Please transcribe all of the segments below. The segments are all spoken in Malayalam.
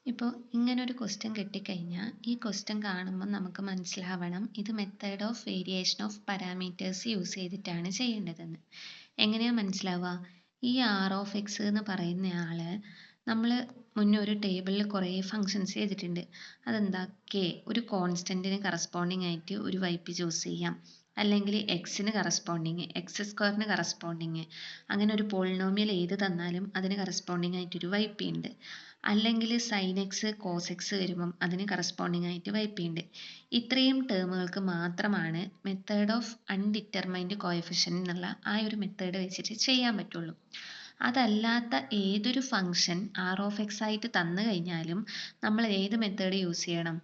ഇപ്പോൾ ഇങ്ങനൊരു ക്വസ്റ്റ്യൻ കിട്ടിക്കഴിഞ്ഞാൽ ഈ ക്വസ്റ്റ്യൻ കാണുമ്പോൾ നമുക്ക് മനസ്സിലാവണം ഇത് method of variation of parameters use ചെയ്തിട്ടാണ് ചെയ്യേണ്ടതെന്ന്. എങ്ങനെയാണ് മനസ്സിലാവുക? ഈ ആർ ഓഫ് എക്സ് എന്ന് പറയുന്ന ആൾ നമ്മൾ മുന്നേ ഒരു ടേബിളിൽ കുറേ ഫങ്ഷൻസ് ചെയ്തിട്ടുണ്ട്. അതെന്താ? കെ ഒരു കോൺസ്റ്റൻറ്റിന് കറസ്പോണ്ടിങ് ആയിട്ട് ഒരു വൈപ്പ് ചൂസ് ചെയ്യാം, അല്ലെങ്കിൽ എക്സിന് കറസ്പോണ്ടിങ് എക്സ് സ്ക്വയറിന് കറസ്പോണ്ടിങ്, അങ്ങനെ ഒരു പോളിനോമിയൽ ഏത് തന്നാലും അതിന് കറസ്പോണ്ടിങ് ആയിട്ടൊരു വൈപ്പി ഉണ്ട്. അല്ലെങ്കിൽ സൈൻ എക്സ് കോസ് എക്സ് വരുമ്പം അതിന് കറസ്പോണ്ടിങ് ആയിട്ട് വൈപ്പി ഉണ്ട്. ഇത്രയും ടേമുകൾക്ക് മാത്രമാണ് മെത്തേഡ് ഓഫ് അൺഡിറ്റർമൈൻഡ് കോഎഫിഷ്യൻ എന്നുള്ള ആ ഒരു മെത്തേഡ് വെച്ചിട്ട് ചെയ്യാൻ പറ്റുള്ളൂ. അതല്ലാത്ത ഏതൊരു ഫംഗ്ഷൻ ആർ ഓഫ് എക്സ് ആയിട്ട് തന്നു കഴിഞ്ഞാലും നമ്മൾ ഏത് മെത്തേഡ് യൂസ് ചെയ്യണം?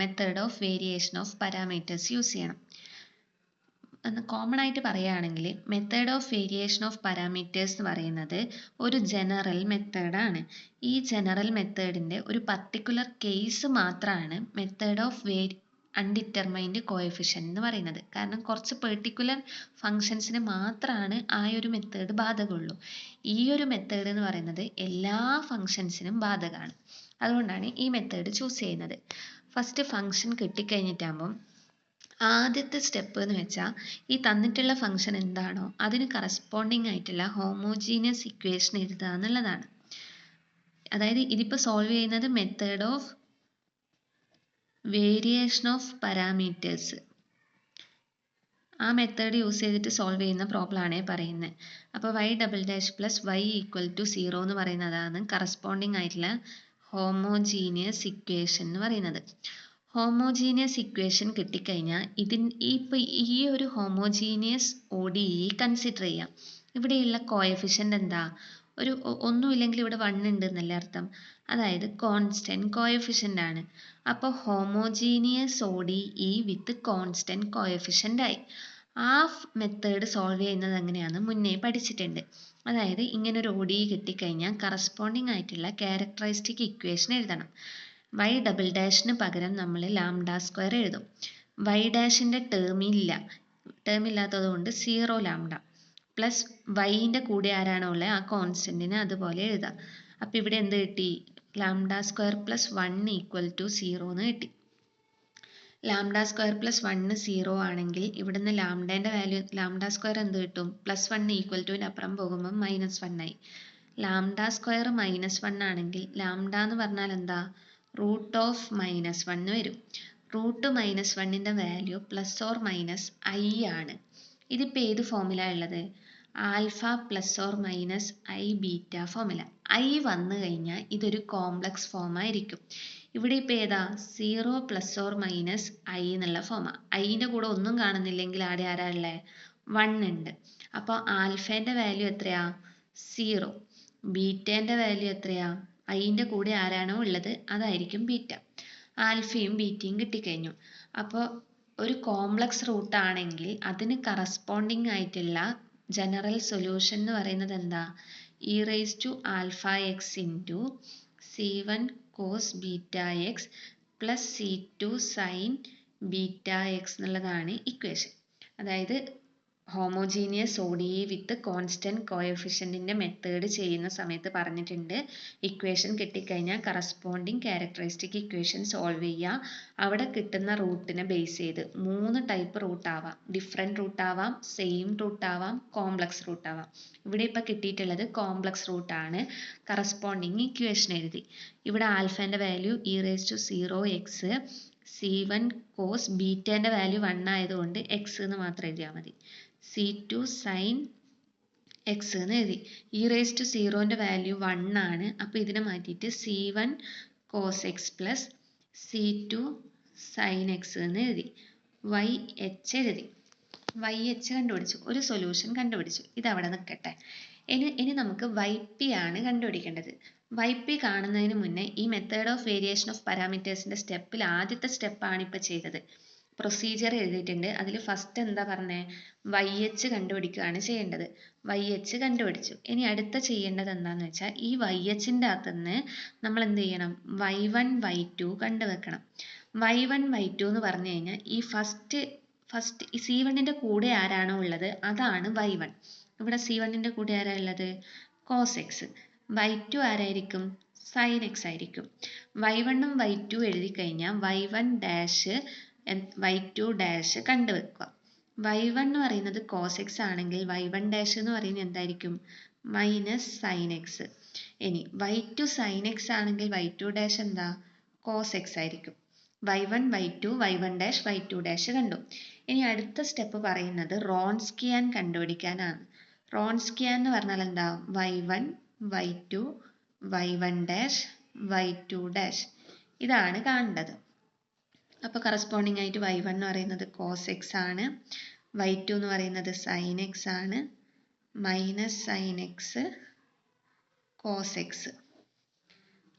Method of variation of parameters use ചെയ്യണം. കോമൺ ആയിട്ട് പറയുകയാണെങ്കിൽ method of variation of parameters എന്ന് പറയുന്നത് ഒരു ജനറൽ മെത്തേഡാണ്. ഈ ജനറൽ മെത്തേഡിൻ്റെ ഒരു പർട്ടിക്കുലർ കേസ് മാത്രമാണ് മെത്തേഡ് ഓഫ് അൺഡിറ്റർമൈൻഡ് കോഎഫിഷ്യൻ എന്ന് പറയുന്നത്. കാരണം കുറച്ച് പെർട്ടിക്കുലർ ഫങ്ഷൻസിന് മാത്രമാണ് ആ ഒരു മെത്തേഡ് ബാധകമുള്ളൂ. ഈ ഒരു മെത്തേഡ് എന്ന് പറയുന്നത് എല്ലാ ഫങ്ഷൻസിനും ബാധകമാണ്. അതുകൊണ്ടാണ് ഈ മെത്തേഡ് ചൂസ് ചെയ്യുന്നത്. ഫസ്റ്റ് ഫങ്ഷൻ കിട്ടിക്കഴിഞ്ഞിട്ടാകുമ്പം ആദ്യത്തെ സ്റ്റെപ്പ് എന്ന് വെച്ചാൽ ഈ തന്നിട്ടുള്ള ഫംഗ്ഷൻ എന്താണോ അതിന് കറസ്പോണ്ടിങ് ആയിട്ടുള്ള ഹോമോജീനിയസ് ഇക്വേഷൻ എഴുതുക എന്നുള്ളതാണ്. അതായത് ഇതിപ്പോൾ സോൾവ് ചെയ്യുന്നത് method of variation of parameters, ആ മെത്തേഡ് യൂസ് ചെയ്തിട്ട് സോൾവ് ചെയ്യുന്ന പ്രോബ്ലം ആണ് പറയുന്നത്. അപ്പോൾ y double dash plus y equal to 0 എന്ന് പറയുന്നതാണ് കറസ്പോണ്ടിങ് ആയിട്ടുള്ള ഹോമോജീനിയസ് ഇക്വേഷൻ എന്ന് പറയുന്നത്. ഹോമോജീനിയസ് ഇക്വേഷൻ കിട്ടിക്കഴിഞ്ഞാൽ ഇപ്പോൾ ഈ ഒരു ഹോമോജീനിയസ് ODE കൺസിഡർ ചെയ്യാം. ഇവിടെയുള്ള കോഎഫിഷ്യൻ്റ് എന്താ? ഒന്നുമില്ലെങ്കിൽ ഇവിടെ 1 ഉണ്ട് എന്നല്ലേ അർത്ഥം. അതായത് കോൺസ്റ്റൻറ്റ് കോഎഫിഷ്യൻ്റ് ആണ്. അപ്പോൾ homogeneous ODE with constant coefficient ആയി. ആ മെത്തേഡ് സോൾവ് ചെയ്യുന്നത് എങ്ങനെയാണെന്ന് മുന്നേ പഠിച്ചിട്ടുണ്ട്. അതായത് ഇങ്ങനെ ഒരു ODE കിട്ടിക്കഴിഞ്ഞാൽ കറസ്പോണ്ടിങ് ആയിട്ടുള്ള ക്യാരക്ടറിസ്റ്റിക് ഇക്വേഷൻ എഴുതണം. y ഡബിൾ ഡാഷിന് പകരം നമ്മൾ ലാംഡ സ്ക്വയർ എഴുതും. y ഡാഷിൻ്റെ ടേം ഇല്ലാത്തത് കൊണ്ട് 0 ലാംഡ പ്ലസ് വൈൻ്റെ കൂടെ ആരാണോ ഉള്ളത് ആ കോൺസ്റ്റൻറ്റിനെ അതുപോലെ എഴുതാം. അപ്പോൾ ഇവിടെ എന്ത് കിട്ടി? Lambda square plus 1 equal to 0 എന്ന് കിട്ടി. ലാംഡ സ്ക്വയർ പ്ലസ് 1 0 ആണെങ്കിൽ ഇവിടുന്ന് ലാംഡേൻ്റെ വാല്യൂ ലാംഡ സ്ക്വയർ എന്ത് കിട്ടും? പ്ലസ് 1 ഈക്വൽ ടുവിൻ്റെ അപ്പുറം പോകുമ്പോൾ -1 ആയി. ലാംഡ സ്ക്വയർ -1 ആണെങ്കിൽ ലാംഡ എന്ന് പറഞ്ഞാൽ എന്താ? റൂട്ട് ഓഫ് -1 വരും. റൂട്ട് -1ൻ്റെ value plus or minus i ആണ്. ഇതിപ്പോൾ ഏത് ഫോമില ഉള്ളത്? Alpha plus or minus i beta ഫോമില. i വന്നു കഴിഞ്ഞാൽ ഇതൊരു കോംപ്ലക്സ് ഫോം ആയിരിക്കും. ഇവിടെ ഇപ്പോൾ ഏതാ? 0 പ്ലസ് ഓർ മൈനസ് i എന്നുള്ള ഫോമാണ്. ഐൻ്റെ കൂടെ ഒന്നും കാണുന്നില്ലെങ്കിൽ ആടെ ആരാ ഉള്ളത്? 1 ഉണ്ട്. അപ്പോൾ ആൽഫേൻ്റെ വാല്യൂ എത്രയാ? 0. ബീറ്റേൻ്റെ വാല്യൂ എത്രയാ? ഐൻ്റെ കൂടെ ആരാണോ ഉള്ളത് അതായിരിക്കും ബീറ്റ. ആൽഫയും ബീറ്റയും കിട്ടിക്കഴിഞ്ഞു. അപ്പോൾ ഒരു കോംപ്ലക്സ് റൂട്ട് ആണെങ്കിൽ അതിന് കറസ്പോണ്ടിങ് ആയിട്ടുള്ള ജനറൽ സൊല്യൂഷൻ എന്ന് പറയുന്നത് എന്താ? E raise to alpha x into c1 cos beta x plus c2 sine beta x എന്നുള്ളതാണ് ഇക്വേഷൻ. അതായത് ഹോമോജീനിയസ് ODE വിത്ത് കോൺസ്റ്റൻറ്റ് കോഎഫിഷ്യൻറ്റിൻ്റെ മെത്തേഡ് ചെയ്യുന്ന സമയത്ത് പറഞ്ഞിട്ടുണ്ട് ഇക്വേഷൻ കിട്ടിക്കഴിഞ്ഞാൽ കറസ്പോണ്ടിങ് ക്യാരക്ടറിസ്റ്റിക് ഇക്വേഷൻ സോൾവ് ചെയ്യുക. അവിടെ കിട്ടുന്ന റൂട്ടിനെ ബേസ് ചെയ്ത് 3 ടൈപ്പ് റൂട്ട് ആവാം. ഡിഫറെൻറ്റ് റൂട്ട് ആവാം, സെയിം റൂട്ട് ആവാം, കോംപ്ലക്സ് റൂട്ട് ആവാം. ഇവിടെ ഇപ്പോൾ കിട്ടിയിട്ടുള്ളത് കോംപ്ലക്സ് റൂട്ടാണ്. കറസ്പോണ്ടിങ് ഇക്വേഷൻ എഴുതി. ഇവിടെ ആൽഫേൻ്റെ value e raise to 0x, c1 cos ബീറ്റേൻ്റെ വാല്യൂ 1 ആയതുകൊണ്ട് x എന്ന് മാത്രം എഴുതിയാൽ മതി. c2 സൈൻ എക്സ് എന്ന് എഴുതി. ഇ റേസ് ടു 0ൻ്റെ വാല്യൂ 1 ആണ്. അപ്പോൾ ഇതിനെ മാറ്റിയിട്ട് c1 cos x plus c2 sine x എന്ന് എഴുതി. YH എഴുതി. YH കണ്ടുപിടിച്ചു. ഒരു സൊല്യൂഷൻ കണ്ടുപിടിച്ചു. ഇതവിടെ നിൽക്കട്ടെ. ഇനി നമുക്ക് YP ആണ് കണ്ടുപിടിക്കേണ്ടത്. YP കാണുന്നതിന് മുന്നേ ഈ മെത്തേഡ് ഓഫ് വേരിയേഷൻ ഓഫ് പാരാമീറ്റേഴ്സിൻ്റെ സ്റ്റെപ്പിൽ ആദ്യത്തെ സ്റ്റെപ്പാണ് ഇപ്പോൾ ചെയ്തത്. പ്രൊസീജിയർ എഴുതിയിട്ടുണ്ട്. അതിൽ ഫസ്റ്റ് എന്താ പറഞ്ഞത്? YH കണ്ടുപിടിക്കുകയാണ് ചെയ്യേണ്ടത്. YH കണ്ടുപിടിച്ചു. ഇനി അടുത്ത ചെയ്യേണ്ടത് എന്താണെന്ന് വെച്ചാൽ ഈ YHൻ്റെ അകത്തുനിന്ന് നമ്മൾ എന്ത് ചെയ്യണം? Y1 Y2 കണ്ടുവെക്കണം. Y1 Y2 എന്ന് പറഞ്ഞു കഴിഞ്ഞാൽ ഈ ഫസ്റ്റ് ഈ c1ൻ്റെ കൂടെ ആരാണോ ഉള്ളത് അതാണ് y1. ഇവിടെ c1ൻ്റെ കൂടെ ആരാ ഉള്ളത്? Cos X. y2 ആരായിരിക്കും? sin x ആയിരിക്കും. y1 ഉം y2 എഴുതി കഴിഞ്ഞാൽ y1 dash y2 dash കണ്ടുവെക്കുക. y1 എന്ന് പറയുന്നത് cos x ആണെങ്കിൽ y1 ഡാഷ് എന്ന് പറയുന്നത് എന്തായിരിക്കും? Minus sin x. ഇനി y2 sin x ആണെങ്കിൽ y2 ഡാഷ് എന്താ? cos x ആയിരിക്കും. y1 y2 y1 dash y2 dash കണ്ടു. ഇനി അടുത്ത സ്റ്റെപ്പ് പറയുന്നത് റോൺസ്കിയൻ കണ്ടുപിടിക്കാനാണ്. റോൺസ്കിയൻ എന്ന് പറഞ്ഞാൽ എന്താ? y1 y2 y1 dash y2 dash ഇതാണ് കാണേണ്ടത്. അപ്പോൾ കറസ്പോണ്ടിങ് ആയിട്ട് y1 എന്ന് പറയുന്നത് cos x ആണ്, y2 എന്ന് പറയുന്നത് sin x ആണ്, minus sin x cos x.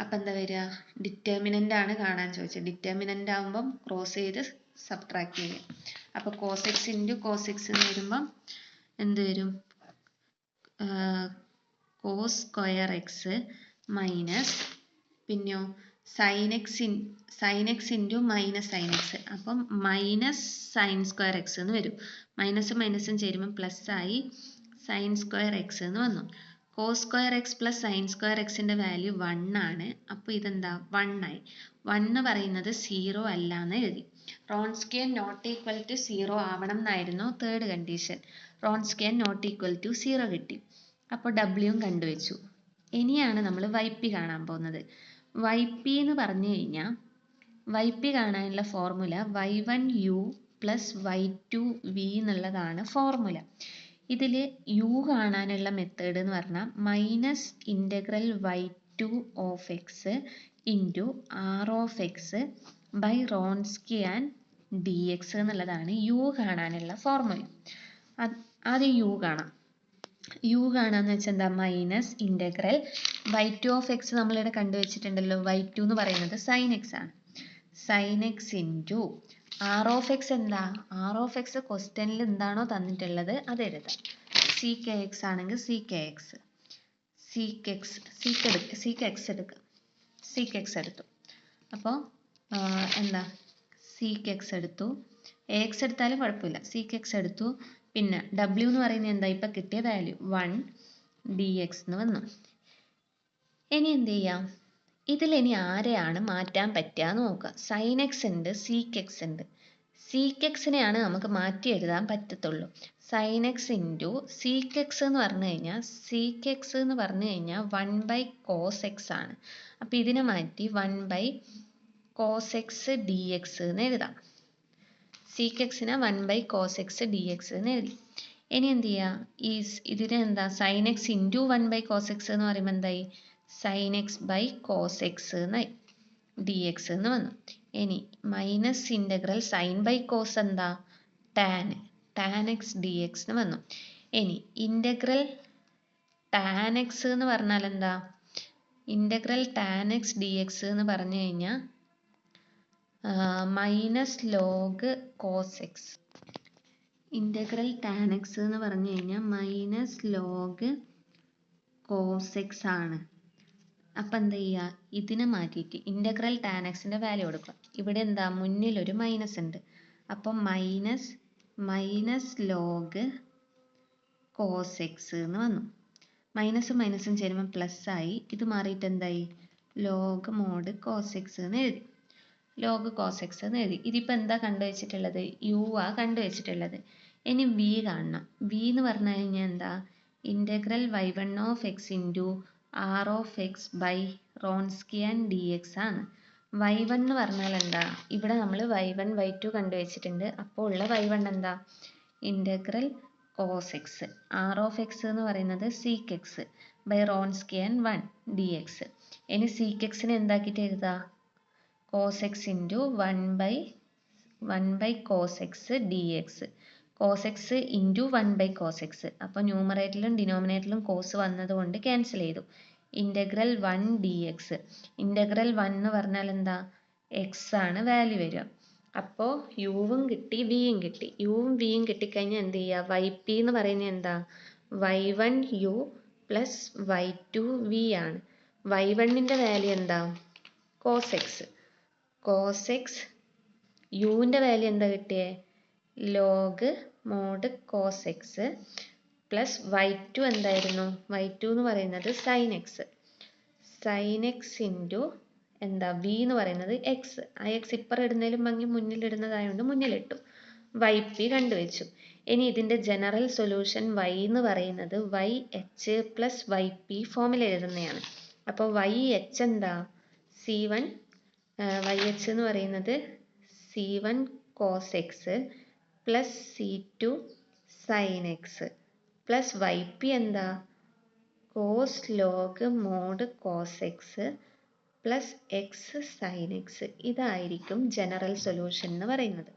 അപ്പം എന്താ വരിക? ഡിറ്റർമിനൻ്റ് ആണ് കാണാൻ ചോദിച്ചത്. ഡിറ്റർമിനൻ്റ് ആകുമ്പം ക്രോസ് ചെയ്ത് സബ്ട്രാക്ട് ചെയ്യും. അപ്പോൾ cos x into cos x എന്ന് വരുമ്പം എന്ത് വരും? cos സ്ക്വയർ എക്സ് മൈനസ് പിന്നെയോ sin x into minus sin x. അപ്പം മൈനസ് sin സ്ക്വയർ എക്സ് എന്ന് വരും. മൈനസും മൈനസും ചേരുമ്പം പ്ലസ് ആയി sin സ്ക്വയർ എക്സ് എന്ന് വന്നു. cos square X plus sin square എക്സിൻ്റെ വാല്യൂ 1 ആണ്. അപ്പോൾ ഇതെന്താ? 1 ആയി. 1 എന്ന് പറയുന്നത് 0 അല്ല എന്ന് എഴുതി. റോൺസ്കിയൻ നോട്ട് ഈക്വൽ ടു 0 ആവണം എന്നായിരുന്നു third condition. Wronskian not equal to 0 കിട്ടി. അപ്പോൾ ഡബ്ല്യൂയും കണ്ടുവച്ചു. ഇനിയാണ് നമ്മൾ YP കാണാൻ പോകുന്നത്. YP എന്ന് പറഞ്ഞു കഴിഞ്ഞാൽ YP കാണാനുള്ള ഫോർമുല y1u പ്ലസ് y2v എന്നുള്ളതാണ് ഫോർമുല. ഇതിൽ u കാണാനുള്ള മെത്തേഡ് എന്ന് പറഞ്ഞാൽ minus integral y2 of x into r of x by Wronskian d x എന്നുള്ളതാണ് u കാണാനുള്ള ഫോർമുല. ആദ്യം u കാണാം. u കാണാന്ന് വെച്ചാൽ എന്താ? Minus integral y2 of X നമ്മളിവിടെ കണ്ടുവച്ചിട്ടുണ്ടല്ലോ. y2 എന്ന് പറയുന്നത് sin x ആണ്. sin x into r of x എന്താ? ആർ ഓഫ് എക്സ് ക്വസ്റ്റ്യനിൽ എന്താണോ തന്നിട്ടുള്ളത് അത് എഴുതാം. സീക്ക് എക്സ് ആണെങ്കിൽ സീക്ക് എക്സ്, സീക്ക് എക്സ് എടുത്തു. അപ്പോൾ എന്താ? സീക്ക് എക്സ് എടുത്തു. എക്സ് എടുത്താലും കുഴപ്പമില്ല, സീക്ക് എക്സ് എടുത്തു. പിന്നെ ഡബ്ല്യു എന്ന് പറയുന്നത് എന്താ? ഇപ്പം കിട്ടിയ വാല്യൂ 1 dx എന്ന് വന്നു. ഇനി എന്ത് ചെയ്യാം? ഇതിലിനി ആരെയാണ് മാറ്റാൻ പറ്റുക എന്ന് നോക്കുക. സൈൻ എക്സ് ഉണ്ട്, സീക്ക് എക്സ് ഉണ്ട്. സീക്ക് എക്സിനെയാണ് നമുക്ക് മാറ്റി എഴുതാൻ പറ്റത്തുള്ളൂ. Sine x into sec x എന്ന് പറഞ്ഞു കഴിഞ്ഞാൽ സീക്ക് എക്സ് എന്ന് പറഞ്ഞു കഴിഞ്ഞാൽ 1 ബൈ കോസ് എക്സ് ആണ്. അപ്പം ഇതിനെ മാറ്റി 1 by cos x d x എന്ന് എഴുതാം. സീക്ക് എക്സിനെ 1 by cos x d x എന്ന് എഴുതി. ഇനി എന്ത് ചെയ്യുക? ഇതിനെ എന്താ? Sine x into 1 by cos x എന്ന് പറയുമ്പോൾ എന്തായി? Sine x by cos x എന്നായി, ഡി എക്സ് എന്ന് വന്നു. ഇനി minus integral sine by cos എന്താ? ടാൻ എക്സ് ഡി എക്സ് എന്ന് വന്നു. ഇനി ഇൻ്റഗ്രൽ ടാൻ എക്സ് എന്ന് പറഞ്ഞാൽ എന്താ? Integral tan x d x എന്ന് പറഞ്ഞു കഴിഞ്ഞാൽ minus log cos x. Integral tan x എന്ന് പറഞ്ഞു കഴിഞ്ഞാൽ മൈനസ് ലോഗ് കോസ് എക്സ് ആണ്. അപ്പം എന്താ ചെയ്യുക? ഇതിനെ മാറ്റിയിട്ട് ഇൻ്റഗ്രൽ ടാൻ എക്സിൻ്റെ വാല്യൂ കൊടുക്കുക. ഇവിടെ എന്താ? മുന്നിലൊരു മൈനസ് ഉണ്ട്. അപ്പം മൈനസ് ലോഗ് കോസ് എക്സ് എന്ന് വന്നു. മൈനസും മൈനസും ചേരുമ്പോൾ പ്ലസ് ആയി. ഇത് മാറിയിട്ട് എന്തായി? ലോഗ് മോഡ് കോസ് എക്സ് എന്ന് എഴുതി. ലോഗ് കോസ് എക്സ് എന്ന് എഴുതി. ഇതിപ്പോൾ എന്താ കണ്ടുവച്ചിട്ടുള്ളത്? യു ആ കണ്ടുവച്ചിട്ടുള്ളത്. ഇനി വി കാണണം. വി എന്ന് പറഞ്ഞു കഴിഞ്ഞാൽ എന്താ? Integral y1 of x into r of x by Wronskian d x ആണ്. y1 എന്ന് പറഞ്ഞാൽ എന്താ? ഇവിടെ നമ്മൾ y1 y2 കണ്ടുവച്ചിട്ടുണ്ട്. അപ്പോൾ ഉള്ള y1 എന്താ? Integral cos x. R of x എന്ന് പറയുന്നത് sec x by Wronskian 1 d x. ഇനി സീക്ക് എക്സിനെ എന്താക്കിയിട്ട് എഴുതുക? Cos x into 1 by cos x d x. Cos x into 1 by cos x. അപ്പോൾ ന്യൂമറേറ്ററിലും ഡിനോമിനേറ്ററിലും കോസ് വന്നതുകൊണ്ട് ക്യാൻസൽ ചെയ്തു. Integral 1 d x. ഇൻ്റഗ്രൽ 1 എന്ന് പറഞ്ഞാൽ എന്താ? എക്സ് ആണ് വാല്യൂ വരിക. അപ്പോൾ യുവും കിട്ടി, വിയും കിട്ടി. യുവും വിയും കിട്ടിക്കഴിഞ്ഞാൽ എന്ത് ചെയ്യുക? YP എന്ന് പറയുന്നത് എന്താ? y1 u plus y2 v ആണ്. y1ൻ്റെ വാല്യൂ എന്താ? Cos x. Cos x. യുവിൻ്റെ വാല്യൂ എന്താ കിട്ടിയേ? Log mod cos x plus y2 എന്തായിരുന്നു? y2 എന്ന് പറയുന്നത് sine x. Sine x into എന്താ വി എന്ന് പറയുന്നത് എക്സ്. ആ എക്സ് ഇപ്പുറം ഇടുന്നതിലും ഭംഗി മുന്നിലിടുന്നതായതുകൊണ്ട് മുന്നിലിട്ടു. Y P കണ്ടുവച്ചു. ഇനി ഇതിൻ്റെ ജനറൽ സൊല്യൂഷൻ വൈ എന്ന് പറയുന്നത് y h plus y p ഫോമിൽ എഴുതുന്നതാണ്. അപ്പോൾ വൈ എച്ച് എന്താ, സി വൺ വൈ എച്ച് എന്ന് പറയുന്നത് c one cos x plus c two sine x plus y p എന്താ, cos log mod cos x plus x sine x. ഇതായിരിക്കും ജനറൽ സൊല്യൂഷൻ എന്ന് പറയുന്നത്.